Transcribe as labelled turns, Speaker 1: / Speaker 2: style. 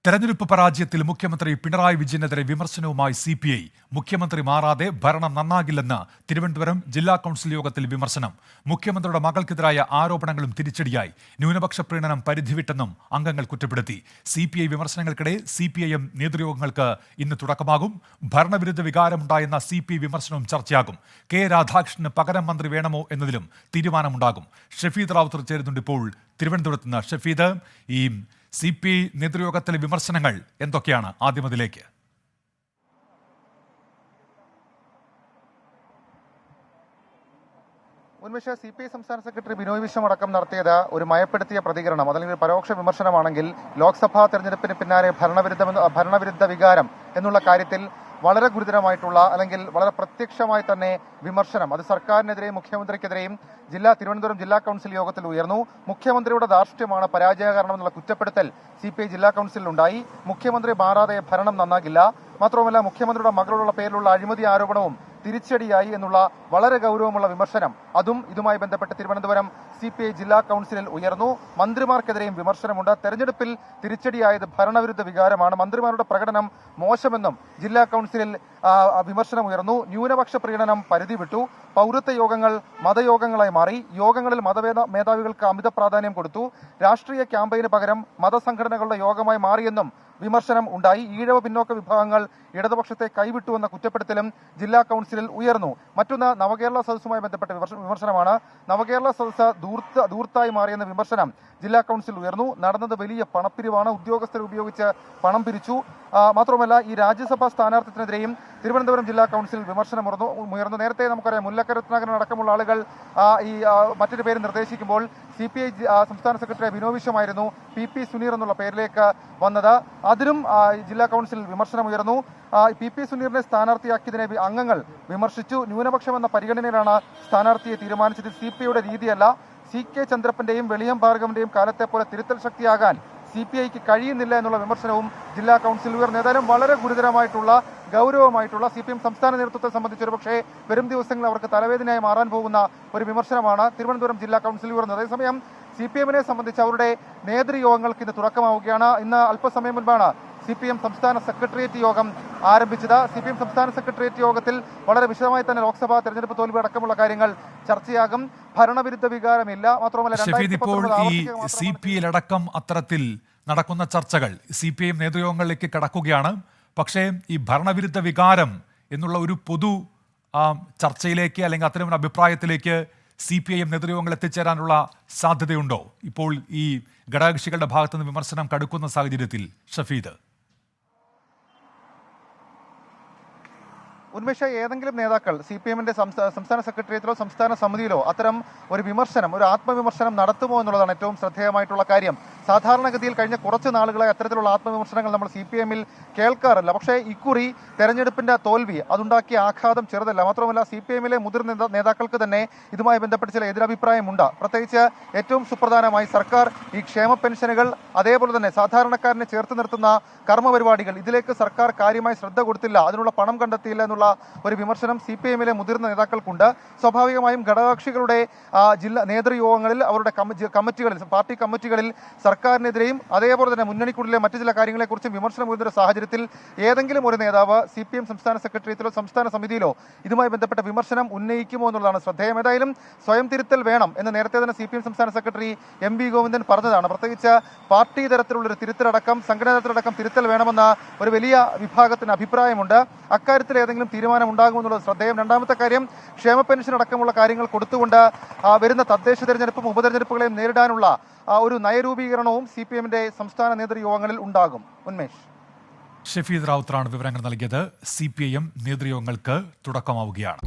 Speaker 1: തെരഞ്ഞെടുപ്പ് പരാജയത്തിൽ മുഖ്യമന്ത്രി പിണറായി വിജയനെതിരെ വിമർശനവുമായി സിപിഐ. മുഖ്യമന്ത്രി മാറാതെ ഭരണം നന്നാകില്ലെന്ന് തിരുവനന്തപുരം ജില്ലാ കൌൺസിൽ യോഗത്തിൽ വിമർശനം. മുഖ്യമന്ത്രിയുടെ മകൾക്കെതിരായ ആരോപണങ്ങളും തിരിച്ചടിയായി. ന്യൂനപക്ഷ പ്രീണനം പരിധിവിട്ടെന്നും അംഗങ്ങൾ കുറ്റപ്പെടുത്തി. സിപിഐ വിമർശനങ്ങൾക്കിടെ സിപിഐഎം നേതൃയോഗങ്ങൾക്ക് ഇന്ന് തുടക്കമാകും. ഭരണവിരുദ്ധ വികാരമുണ്ടായെന്ന സിപിഐ വിമർശനവും ചർച്ചയാകും. കെ രാധാകൃഷ്ണന് പകരം മന്ത്രി വേണമോ എന്നതിലും തീരുമാനമുണ്ടാകും. ഷഫീദ് റാവുത്തർ ചേരുന്നുണ്ട് ഇപ്പോൾ തിരുവനന്തപുരത്ത് നിന്ന്. ഷഫീദ്, ഈ സിപിഐ നേതൃയോഗത്തിലെ വിമർശനങ്ങൾ എന്തൊക്കെയാണ്? ആദ്യം അതിലേക്ക്.
Speaker 2: ഉന്മേഷ, സിപിഐ സംസ്ഥാന സെക്രട്ടറി ബിനോയ് വിശ്വം അടക്കം നടത്തിയത് ഒരു മയപ്പെടുത്തിയ പ്രതികരണം, അല്ലെങ്കിൽ പരോക്ഷ വിമർശനമാണെങ്കിൽ ലോക്സഭാ തെരഞ്ഞെടുപ്പിന് പിന്നാലെ ഭരണവിരുദ്ധ വികാരം എന്നുള്ള കാര്യത്തിൽ വളരെ ഗുരുതരമായിട്ടുള്ള, അല്ലെങ്കിൽ വളരെ പ്രത്യക്ഷമായി തന്നെ വിമർശനം അത് സർക്കാരിനെതിരെയും മുഖ്യമന്ത്രിക്കെതിരെയും തിരുവനന്തപുരം ജില്ലാ കൌൺസിൽ യോഗത്തിൽ ഉയർന്നു. മുഖ്യമന്ത്രിയുടെ ധാർഷ്ട്യമാണ് പരാജയ കാരണം എന്നുള്ള കുറ്റപ്പെടുത്തൽ സിപിഐ ജില്ലാ കൌൺസിലിൽ ഉണ്ടായി. മുഖ്യമന്ത്രി മാറാതെ ഭരണം നന്നാകില്ല, മാത്രവുമല്ല മുഖ്യമന്ത്രിയുടെ മകളുടെ പേരിലുള്ള അഴിമതി ആരോപണവും തിരിച്ചടിയായി എന്നുള്ള വളരെ ഗൗരവമുള്ള വിമർശനം ഇതുമായി ബന്ധപ്പെട്ട് തിരുവനന്തപുരം സിപിഐ ജില്ലാ കൌൺസിലിൽ ഉയർന്നു. മന്ത്രിമാർക്കെതിരെയും വിമർശനമുണ്ട്. തെരഞ്ഞെടുപ്പിൽ തിരിച്ചടിയായത് ഭരണവിരുദ്ധ വികാരമാണ്, മന്ത്രിമാരുടെ പ്രകടനം മോശമെന്നും ജില്ലാ കൌൺസിലിൽ വിമർശനം ഉയർന്നു. ന്യൂനപക്ഷ പ്രീണനം പരിധി വിട്ടു, പൗരത്വ യോഗങ്ങൾ മതയോഗങ്ങളായി മാറി, യോഗങ്ങളിൽ മേധാവികൾക്ക് അമിത പ്രാധാന്യം കൊടുത്തു, രാഷ്ട്രീയ ക്യാമ്പയിന് പകരം മതസംഘടനകളുടെ യോഗമായി മാറിയെന്നും വിമർശനം ഉണ്ടായി. ഈഴവ പിന്നോക്ക വിഭാഗങ്ങൾ ഇടതുപക്ഷത്തെ കൈവിട്ടുവെന്ന കുറ്റപ്പെടുത്തലും ജില്ലാ കൌൺസിലിൽ ഉയർന്നു. മറ്റൊന്ന് നവകേരള സദസ്സുമായി ബന്ധപ്പെട്ട വിമർശനമാണ്. നവകേരള സദസ്സ് ദൂർത്തായി മാറിയെന്ന വിമർശനം ജില്ലാ കൌൺസിൽ ഉയർന്നു. നടന്നത് വലിയ പണപ്പിരിവാണ്, ഉദ്യോഗസ്ഥരെ ഉപയോഗിച്ച് പണം പിരിച്ചു. മാത്രമല്ല ഈ രാജ്യസഭാ സ്ഥാനാർത്ഥിത്തിനെതിരെയും തിരുവനന്തപുരം ജില്ലാ കൌൺസിൽ വിമർശനം ഉയർന്നു. നേരത്തെ നമുക്കറിയാം, മുല്ലക്കര രത്നാകരൻ അടക്കമുള്ള ആളുകൾ മറ്റൊരു പേര് നിർദ്ദേശിക്കുമ്പോൾ സിപിഐ സംസ്ഥാന സെക്രട്ടറി ബിനോയ് വിശ്വമായിരുന്നു പി സുനീർ എന്നുള്ള പേരിലേക്ക് വന്നത്. അതിലും ജില്ലാ കൌൺസിൽ വിമർശനം ഉയർന്നു. പി സുനീറിനെ സ്ഥാനാർത്ഥിയാക്കിയതിനെ അംഗങ്ങൾ വിമർശിച്ചു. ന്യൂനപക്ഷം എന്ന പരിഗണനയിലാണ് സ്ഥാനാർത്ഥിയെ തീരുമാനിച്ചത്. സിപിഐയുടെ രീതിയല്ല. CK ചന്ദ്രപ്പന്റെയും വെളിയം ഭാർഗവന്റെയും കാലത്തെ പോലെ തിരുത്തൽ ശക്തിയാകാൻ സിപിഐക്ക് കഴിയുന്നില്ല എന്നുള്ള വിമർശനവും ജില്ലാ കൌൺസിൽ ഉയർന്നു. ഏതായാലും വളരെ ഗുരുതരമായിട്ടുള്ള ഗൗരവമായിട്ടുള്ള CPM സംസ്ഥാന നേതൃത്വത്തെ സംബന്ധിച്ച് പക്ഷേ വരും ദിവസങ്ങളിൽ അവർക്ക് തലവേദനയായി മാറാൻ പോകുന്ന ഒരു വിമർശനമാണ് തിരുവനന്തപുരം ജില്ലാ കൌൺസിൽ ഉയർന്നത്. അതേസമയം CPM-നെ സംബന്ധിച്ച് അവരുടെ നേതൃയോഗങ്ങൾക്ക് ഇന്ന് തുടക്കമാവുകയാണ്. ഇന്ന് അല്പസമയം മുൻപാണ് CPM സംസ്ഥാന സെക്രട്ടേറിയറ്റ് യോഗം ആരംഭിച്ചത്. CPM സംസ്ഥാന സെക്രട്ടേറിയറ്റ് യോഗത്തിൽ വളരെ വിശദമായി തന്നെ ലോക്സഭാ തെരഞ്ഞെടുപ്പ് തോൽവി അടക്കമുള്ള കാര്യങ്ങൾ ചർച്ചയാകും. ഭരണവിരുദ്ധ വികാരമില്ല, മാത്രമല്ല
Speaker 1: ഇപ്പോൾ ഈ CPI അടക്കം അത്തരത്തിൽ നടക്കുന്ന ചർച്ചകൾ CPM നേതൃയോഗങ്ങളിലേക്ക് കടക്കുകയാണ്. പക്ഷേ ഈ ഭരണവിരുദ്ധ വികാരം എന്നുള്ള ഒരു പൊതു ചർച്ചയിലേക്ക്, അല്ലെങ്കിൽ അത്തരം അഭിപ്രായത്തിലേക്ക് CPIM നേതൃയോഗങ്ങൾ എത്തിച്ചേരാനുള്ള സാധ്യതയുണ്ടോ ഇപ്പോൾ ഈ ഘടകകക്ഷികളുടെ ഭാഗത്തുനിന്ന് വിമർശനം കടുക്കുന്ന സാഹചര്യത്തിൽ? ഷഫീദ്,
Speaker 2: ഉന്മേഷ, ഏതെങ്കിലും നേതാക്കൾ CPM-ന്റെ സംസ്ഥാന സെക്രട്ടേറിയറ്റിലോ സംസ്ഥാന സമിതിയിലോ അത്തരം ഒരു വിമർശനം, ഒരു ആത്മവിമർശനം നടത്തുമോ എന്നുള്ളതാണ് ഏറ്റവും ശ്രദ്ധേയമായിട്ടുള്ള കാര്യം. സാധാരണഗതിയിൽ കഴിഞ്ഞ കുറച്ച് നാളുകളായി അത്തരത്തിലുള്ള ആത്മവിമർശനങ്ങൾ നമ്മൾ CPM-ൽ കേൾക്കാറില്ല. പക്ഷേ ഇക്കുറി തെരഞ്ഞെടുപ്പിന്റെ തോൽവി അതുണ്ടാക്കിയ ആഘാതം ചെറുതല്ല. മാത്രമല്ല CPM-ലെ മുതിർന്ന നേതാക്കൾക്ക് തന്നെ ഇതുമായി ബന്ധപ്പെട്ട് ചില എതിരഭിപ്രായമുണ്ട്. പ്രത്യേകിച്ച് ഏറ്റവും സുപ്രധാനമായി സർക്കാർ ഈ ക്ഷേമ പെൻഷനുകൾ, അതേപോലെ തന്നെ സാധാരണക്കാരനെ ചേർത്ത് നിർത്തുന്ന കർമ്മ പരിപാടികൾ, ഇതിലേക്ക് സർക്കാർ കാര്യമായി ശ്രദ്ധ കൊടുത്തില്ല, അതിനുള്ള പണം കണ്ടെത്തിയില്ല എന്നുള്ള ഒരു വിമർശനം CPM-ലെ മുതിർന്ന നേതാക്കൾക്കുണ്ട്. സ്വാഭാവികമായും ഘടകകക്ഷികളുടെ നേതൃയോഗങ്ങളിൽ, അവരുടെ കമ്മിറ്റികളിൽ, പാർട്ടി കമ്മിറ്റികളിൽ സർക്കാരിനെതിരെയും അതേപോലെ തന്നെ മുന്നണിക്കുള്ളിലെ മറ്റു ചില കാര്യങ്ങളെക്കുറിച്ചും വിമർശനം ഉയർന്ന സാഹചര്യത്തിൽ ഏതെങ്കിലും ഒരു നേതാവ് CPM സംസ്ഥാന സെക്രട്ടേറിയറ്റിലോ സംസ്ഥാന സമിതിയിലോ ഇതുമായി ബന്ധപ്പെട്ട വിമർശനം ഉന്നയിക്കുമോ എന്നുള്ളതാണ് ശ്രദ്ധേയം. ഏതായാലും സ്വയം തിരുത്തൽ വേണം എന്ന് നേരത്തെ തന്നെ CPM സംസ്ഥാന സെക്രട്ടറി MV ഗോവിന്ദൻ പറഞ്ഞതാണ്. പ്രത്യേകിച്ച് പാർട്ടി തരത്തിലുള്ളൊരു തിരുത്തലടക്കം, സംഘടനാ തലത്തിലടക്കം തിരുത്തൽ വേണമെന്ന ഒരു വലിയ വിഭാഗത്തിന് അഭിപ്രായമുണ്ട്. അക്കാര്യത്തിൽ ഏതെങ്കിലും തീരുമാനം ഉണ്ടാകുമെന്നുള്ളത് ശ്രദ്ധേയം. രണ്ടാമത്തെ കാര്യം, ക്ഷേമ പെൻഷൻ അടക്കമുള്ള കാര്യങ്ങൾ കൊടുത്തുകൊണ്ട് വരുന്ന തദ്ദേശ തെരഞ്ഞെടുപ്പും ഉപതെരഞ്ഞെടുപ്പുകളെയും നേരിടാനുള്ള ഒരു നയരൂപീകരണവും CPM-ന്റെ സംസ്ഥാന നേതൃയോഗങ്ങളിൽ ഉണ്ടാകും. ഉന്മേഷ്,
Speaker 1: ഷഫീദ് റാവുത്തറാണ് വിവരങ്ങൾ നൽകിയത്. CPIM നേതൃയോഗങ്ങൾക്ക് തുടക്കമാവുകയാണ്.